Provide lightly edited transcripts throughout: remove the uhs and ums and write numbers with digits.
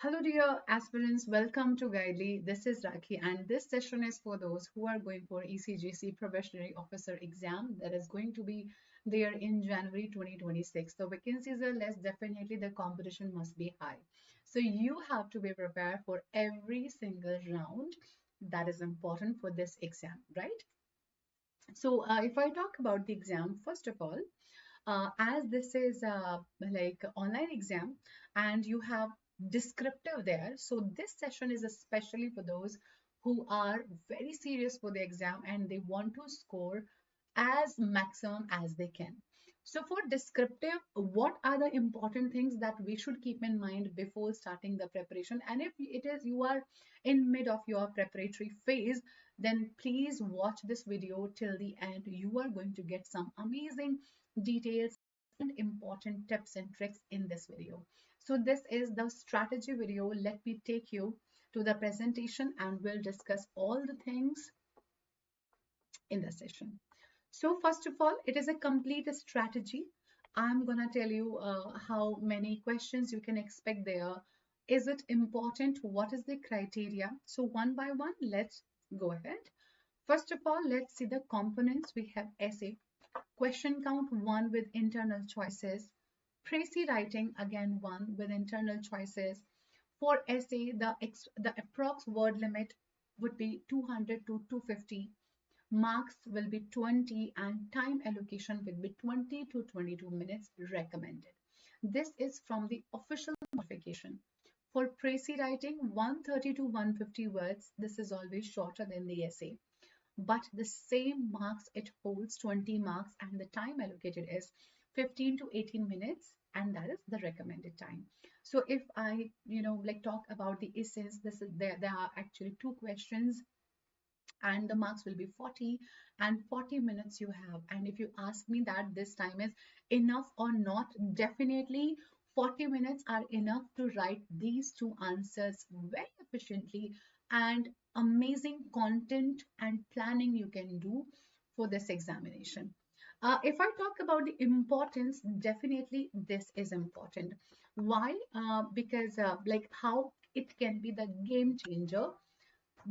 Hello, dear aspirants. Welcome to Guidely. This is Rakhi, and this session is for those who are going for ECGC Probationary Officer exam that is going to be there in January 2026. The vacancies are less, definitely the competition must be high. So you have to be prepared for every single round that is important for this exam, right? So if I talk about the exam, first of all, as this is like online exam and you have descriptive there, so this session is especially for those who are very serious for the exam and they want to score as maximum as they can. So for descriptive, what are the important things that we should keep in mind before starting the preparation? And if it is you are in mid of your preparatory phase, then please watch this video till the end. You are going to get some amazing details and important tips and tricks in this video. So this is the strategy video. Let me take you to the presentation and we'll discuss all the things in the session. So first of all, it is a complete strategy. I'm gonna tell you how many questions you can expect there. Is it important? What is the criteria? So one by one, let's go ahead. First of all, let's see the components. We have essay, question count 1 with internal choices, Precis writing again 1 with internal choices. For essay, the approx word limit would be 200 to 250. Marks will be 20 and time allocation will be 20 to 22 minutes recommended. This is from the official notification. For Precis writing, 130 to 150 words. This is always shorter than the essay, but the same marks it holds 20 marks and the time allocated is 15 to 18 minutes, and that is the recommended time. So if I like talk about the essence, this is there are actually two questions and the marks will be 40 and 40 minutes you have. And if you ask me that this time is enough or not, definitely 40 minutes are enough to write these two answers very efficiently, and amazing content and planning you can do for this examination. If I talk about the importance, definitely this is important. Why? Because like how it can be the game changer,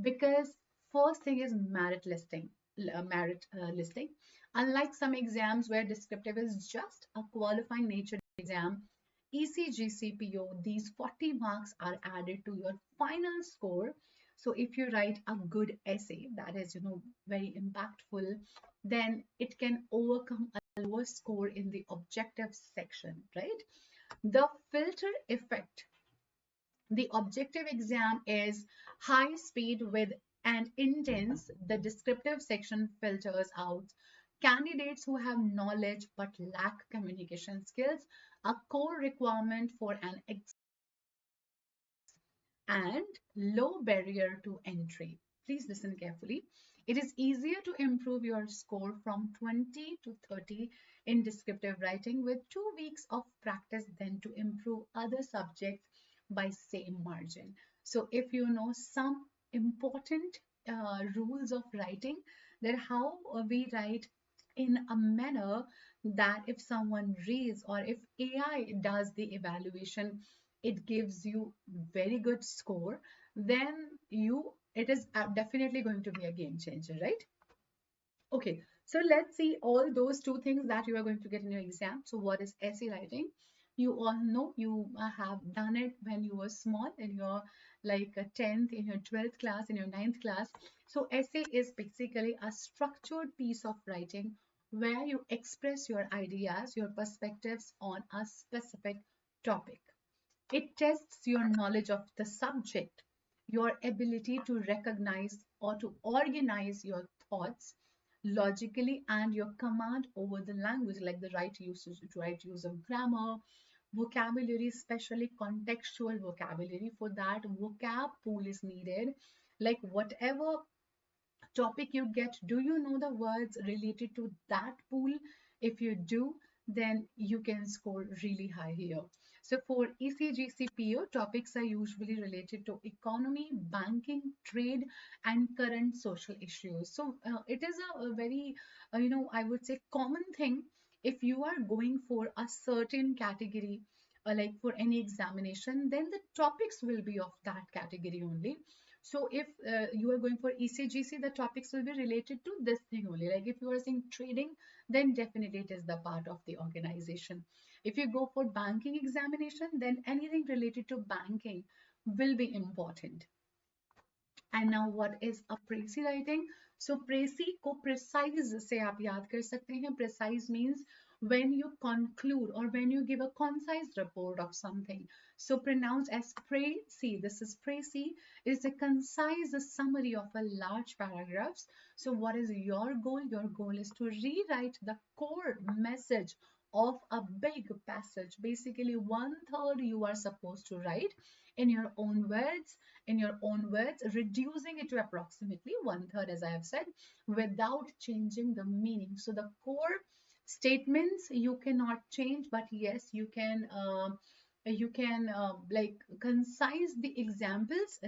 because first thing is merit listing. Unlike some exams where descriptive is just a qualifying nature exam, ECGCPO, these 40 marks are added to your final score. So if you write a good essay that is very impactful, then it can overcome a lower score in the objective section, right? The filter effect, the objective exam is high speed with and intense. The descriptive section filters out candidates who have knowledge but lack communication skills, a core requirement for an and low barrier to entry. Please listen carefully. It is easier to improve your score from 20 to 30 in descriptive writing with 2 weeks of practice than to improve other subjects by same margin. So if you know some important rules of writing, that how we write in a manner that if someone reads or if AI does the evaluation, it gives you very good score, then it is definitely going to be a game changer, right? Okay, so let's see all those two things that you are going to get in your exam. So what is essay writing? You all know, you have done it when you were small in your like 10th, in your 12th class, in your ninth class. So essay is basically a structured piece of writing where you express your ideas, your perspectives on a specific topic. It tests your knowledge of the subject, your ability to recognize or to organize your thoughts logically, and your command over the language, like the right use of grammar, vocabulary, especially contextual vocabulary. For that, vocab pool is needed. Like whatever topic you get, do you know the words related to that pool? If you do, then you can score really high here. So for ECGCPO, topics are usually related to economy, banking, trade, and current social issues. So it is a very, I would say common thing. If you are going for a certain category, like for any examination, then the topics will be of that category only. So if you are going for ECGC, the topics will be related to this thing only. Like if you are saying trading, then definitely it is the part of the organization. If you go for banking examination, then anything related to banking will be important. And now what is a Precis writing? So Precis को precise से आप याद कर सकते हैं. Precise means when you conclude or when you give a concise report of something. So pronounced as Precis. This is Precis. Is a concise summary of a large paragraphs. So what is your goal? Your goal is to rewrite the core message of a big passage. Basically, one third you are supposed to write in your own words, reducing it to approximately one third, as I have said, without changing the meaning. So the core statements you cannot change, but yes, you can like concise the examples,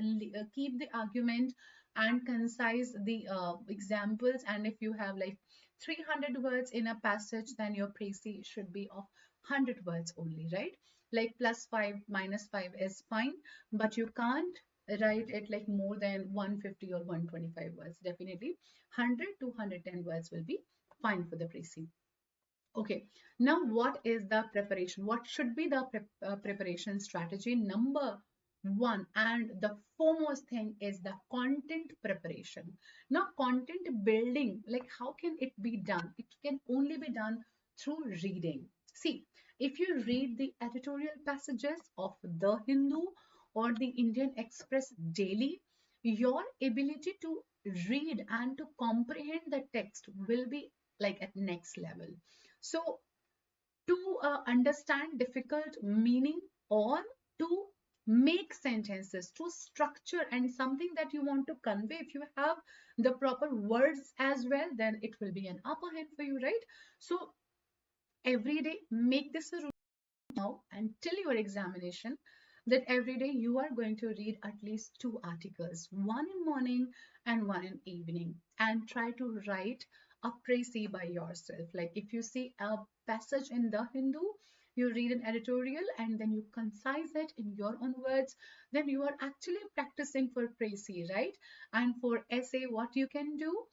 keep the argument and concise the examples. And if you have like 300 words in a passage, then your Precis should be of 100 words only, right? Like plus 5 minus 5 is fine, but you can't write it like more than 150 or 125 words. Definitely 100 to 110 words will be fine for the Precis. Okay, now what is the preparation? What should be the preparation strategy? Number one and the foremost thing is the content preparation. Now, content building, like how can it be done? It can only be done through reading. See, if you read the editorial passages of The Hindu or the Indian Express daily, your ability to read and to comprehend the text will be like at next level. So to understand difficult meaning or to make sentences, to structure and something that you want to convey, if you have the proper words as well, then it will be an upper hand for you, right? So every day make this a routine now until your examination, that every day you are going to read at least two articles, one in morning and one in evening, and try to write a Precis by yourself. Like if you see a passage in The Hindu, you read an editorial and then you concise it in your own words, then you are actually practicing for Precis, right? And for essay, what you can do,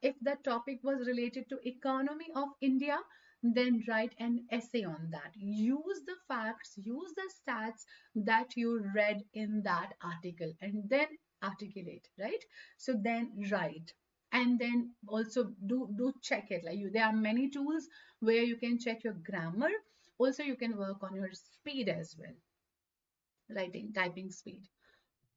if the topic was related to economy of India, then write an essay on that. Use the facts, use the stats that you read in that article and then articulate, right? So then write. And then also do check it. Like there are many tools where you can check your grammar. Also, you can work on your speed as well, writing, typing speed.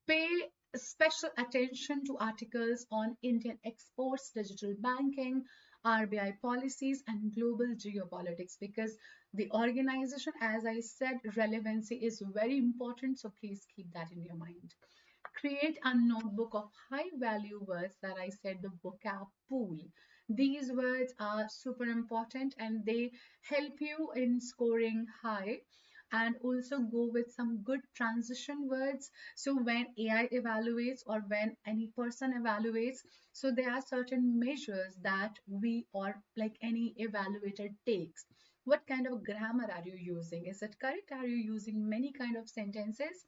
Pay special attention to articles on Indian exports, digital banking, RBI policies, and global geopolitics, because the organization, as I said, relevancy is very important. So please keep that in your mind. Create a notebook of high value words, that I said, the vocab pool. These words are super important and they help you in scoring high, and also go with some good transition words. So when AI evaluates or when any person evaluates, so there are certain measures that we or like any evaluator takes. What kind of grammar are you using? Is it correct? Are you using many kind of sentences?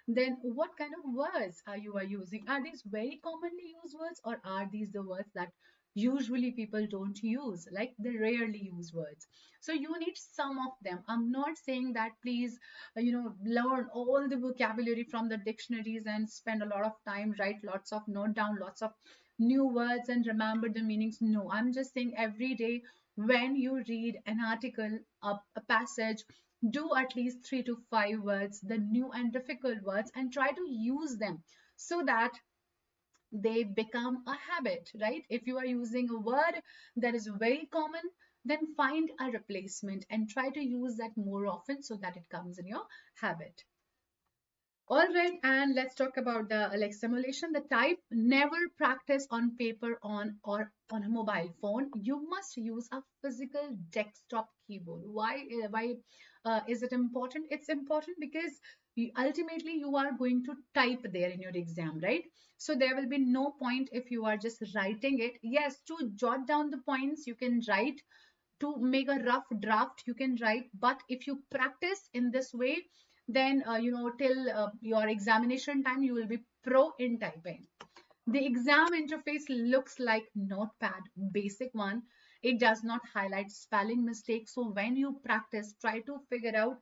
Then what kind of words are you using? Are these very commonly used words, or are these the words that usually people don't use, like they rarely use words? So you need some of them. I'm not saying that please learn all the vocabulary from the dictionaries and spend a lot of time, write lots of, note down lots of new words and remember the meanings. No, I'm just saying every day when you read an article, a passage, do at least 3 to 5 words, the new and difficult words, and try to use them so that they become a habit, right? If you are using a word that is very common, then find a replacement and try to use that more often so that it comes in your habit. All right, and let's talk about the like simulation. The type, never practice on paper on or on a mobile phone. You must use a physical desktop keyboard. Why is it important? It's important because ultimately you are going to type there in your exam, right? So there will be no point if you are just writing it. Yes, to jot down the points, you can write to make a rough draft you can write, but if you practice in this way, then till your examination time you will be pro in typing. The exam interface looks like notepad, basic one. It does not highlight spelling mistakes. So when you practice, try to figure out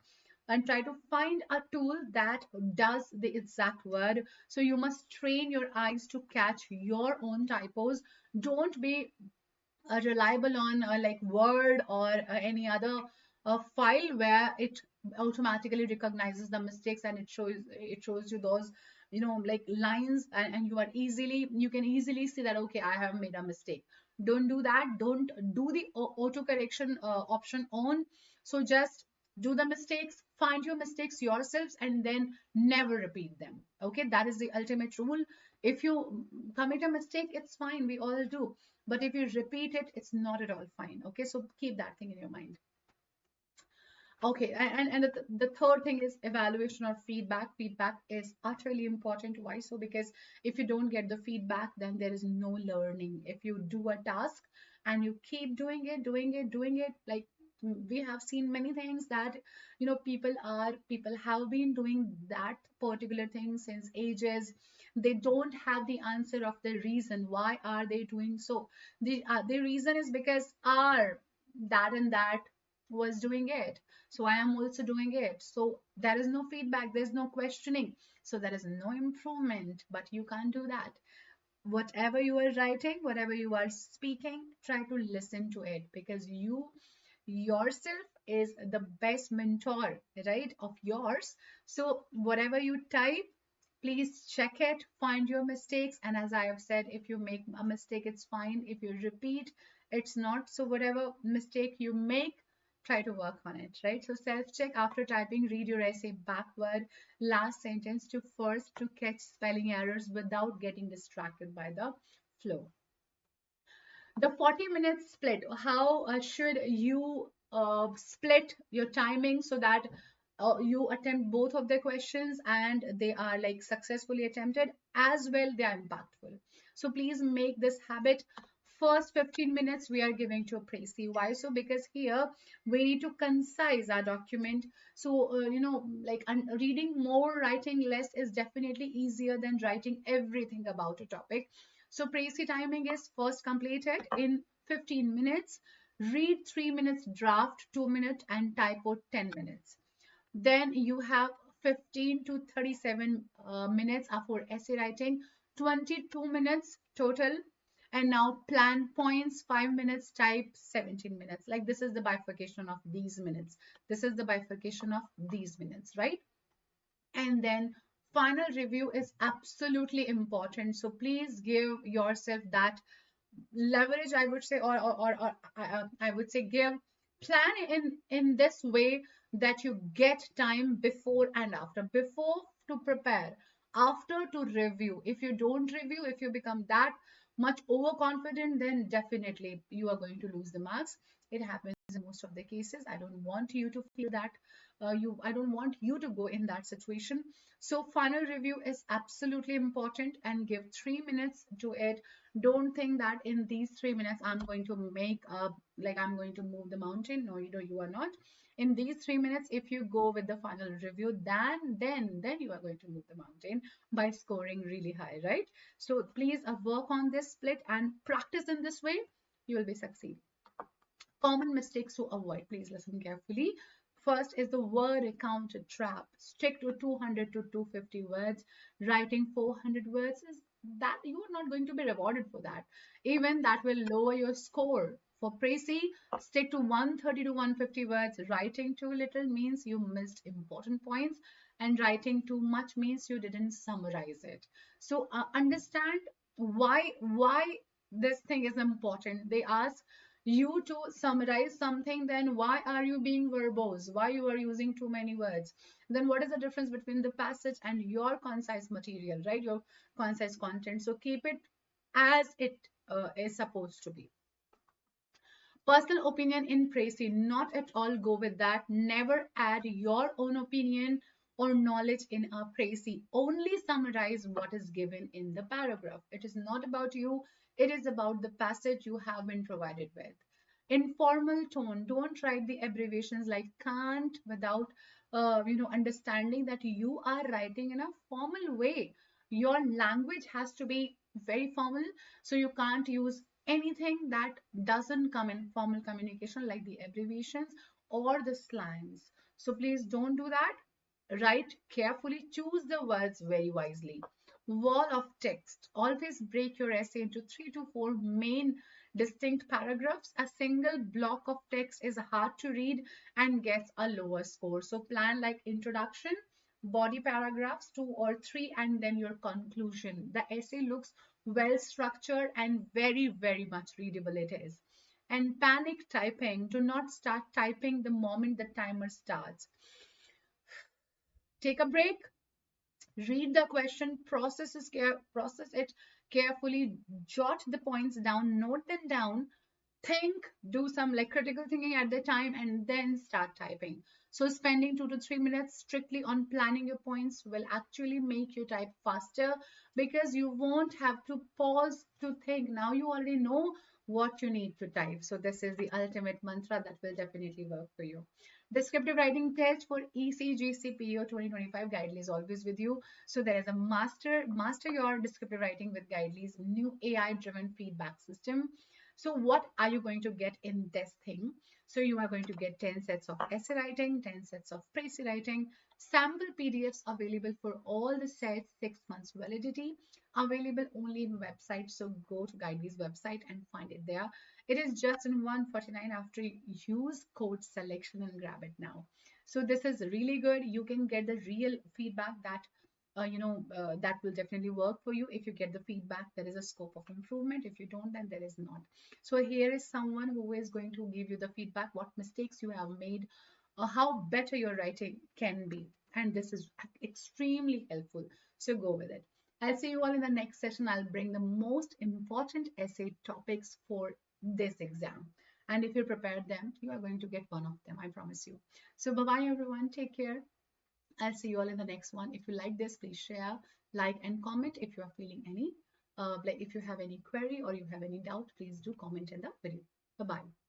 and try to find a tool that does the exact word. So you must train your eyes to catch your own typos. Don't be reliable on like Word or any other file where it automatically recognizes the mistakes and it shows you those like lines, and you can easily see that okay, I have made a mistake. Don't do that. Don't do the auto correction option on. So just do the mistakes, find your mistakes yourselves, and then never repeat them. Okay, that is the ultimate rule. If you commit a mistake, it's fine, we all do, but if you repeat it, it's not at all fine. Okay, so keep that thing in your mind. Okay, and the third thing is evaluation or feedback. Feedback is utterly important. Why so? Because if you don't get the feedback, then there is no learning. If you do a task and you keep doing it, like we have seen many things that people have been doing that particular thing since ages. They don't have the answer of the reason why are they doing so. The reason is because our that and that was doing it, so I am also doing it. So there is no feedback, there's no questioning, so there is no improvement. But you can't do that. Whatever you are writing, whatever you are speaking, try to listen to it, because you yourself is the best mentor, right, of yours. So whatever you type, please check it, find your mistakes, and as I have said, if you make a mistake, it's fine. If you repeat, it's not. So whatever mistake you make, try to work on it, right? So self-check after typing, read your essay backward, last sentence to first, to catch spelling errors without getting distracted by the flow. The 40-minute split, how should you split your timing so that you attempt both of the questions and they are like successfully attempted, as well they are impactful. So please make this habit. First 15 minutes we are giving to Precis. Why so? Because here we need to concise our document. So like reading more, writing less is definitely easier than writing everything about a topic. So Precis timing is first completed in 15 minutes, read 3 minutes, draft 2 minutes, and typo 10 minutes. Then you have 15 to 37 minutes for essay writing, 22 minutes total. And now plan points, 5 minutes, type 17 minutes. Like this is the bifurcation of these minutes. This is the bifurcation of these minutes, right? And then final review is absolutely important. So please give yourself that leverage, I would say, or I would say give plan in this way that you get time before and after. Before to prepare, after to review. If you don't review, if you become that much overconfident, then definitely you are going to lose the marks. It happens in most of the cases. I don't want you to feel that. I don't want you to go in that situation. So final review is absolutely important, and give 3 minutes to it. Don't think that in these 3 minutes I'm going to make like I'm going to move the mountain. No, you are not. In these 3 minutes, if you go with the final review, then you are going to move the mountain by scoring really high, right? So please work on this split and practice in this way. You will be succeed. Common mistakes to avoid. Please listen carefully. First is the word count trap. Stick to 200 to 250 words. Writing 400 words is that you are not going to be rewarded for that. Even that will lower your score. For Precis, stick to 130 to 150 words. Writing too little means you missed important points, and writing too much means you didn't summarize it. So understand why this thing is important. They ask you to summarize something, then why are you being verbose? Why you are using too many words? Then what is the difference between the passage and your concise material, right? Your concise content. So keep it as it is supposed to be. Personal opinion in Precis, not at all go with that. Never add your own opinion or knowledge in a Precis. Only summarize what is given in the paragraph. It is not about you. It is about the passage you have been provided with. Informal tone. Don't write the abbreviations like can't without understanding that you are writing in a formal way. Your language has to be very formal, so you can't use anything that doesn't come in formal communication like the abbreviations or the slangs. So please don't do that. Write carefully, choose the words very wisely. Wall of text. Always break your essay into 3 to 4 main distinct paragraphs. A single block of text is hard to read and gets a lower score. So plan like introduction, body paragraphs, 2 or 3, and then your conclusion. The essay looks well structured and very, very much readable it is. And panic typing. Do not start typing the moment the timer starts. Take a break, read the question, process it carefully, jot the points down, note them down, think, do some like critical thinking at the time, and then start typing. So spending 2 to 3 minutes strictly on planning your points will actually make you type faster, because you won't have to pause to think. Now you already know what you need to type. So this is the ultimate mantra that will definitely work for you. Descriptive writing test for ECGC PO 2025. Guidely is always with you. So there is a master your descriptive writing with Guidely's new AI driven feedback system. So what are you going to get in this thing? So you are going to get 10 sets of essay writing, 10 sets of Precis writing, sample PDFs available for all the sets, 6 months validity, available only in website. So go to Guidely's website and find it there. It is just in 149 after you use code selection and grab it now. So this is really good. You can get the real feedback that that will definitely work for you. If you get the feedback, there is a scope of improvement. If you don't, then there is not. So here is someone who is going to give you the feedback, what mistakes you have made, how better your writing can be. And this is extremely helpful. So go with it. I'll see you all in the next session. I'll bring the most important essay topics for this exam. And if you prepared them, you are going to get one of them, I promise you. So bye-bye, everyone. Take care. I'll see you all in the next one. If you like this, please share, like, and comment. If you are feeling any, like if you have any query or you have any doubt, please do comment in the video. Bye-bye.